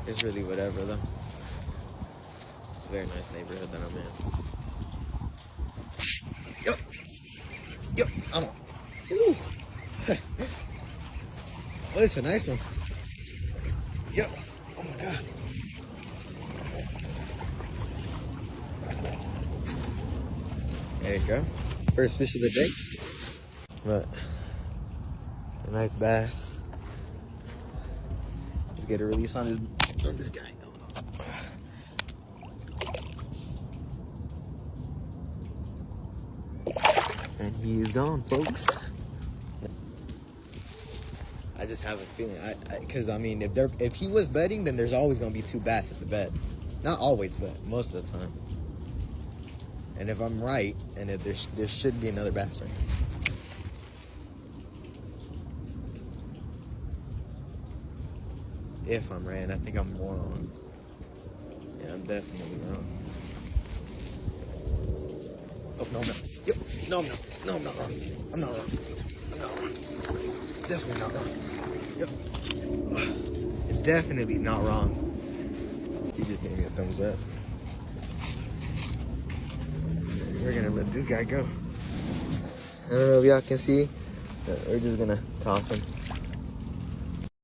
It's really whatever though. It's a very nice neighborhood that I'm in. Yup. Yup. I'm on. Ooh. Oh, it's a nice one. Yep. Oh my God. There you go. First fish of the day. But a nice bass. Let's get a release on this guy. And he is gone, folks. I just have a feeling, because I mean, if he was betting, then there's always gonna be two bass at the bet. Not always, but most of the time. And if I'm right, and if there should be another bass right here. If I'm right, and I think I'm wrong. Yeah, I'm definitely wrong. Oh no, I'm not. Yep. No, I'm not. No, I'm not wrong. I'm not wrong. I'm not wrong. Definitely not wrong. Yep. Definitely not wrong. He just gave me a thumbs up. We're gonna let this guy go. I don't know if y'all can see, but we're just gonna toss him.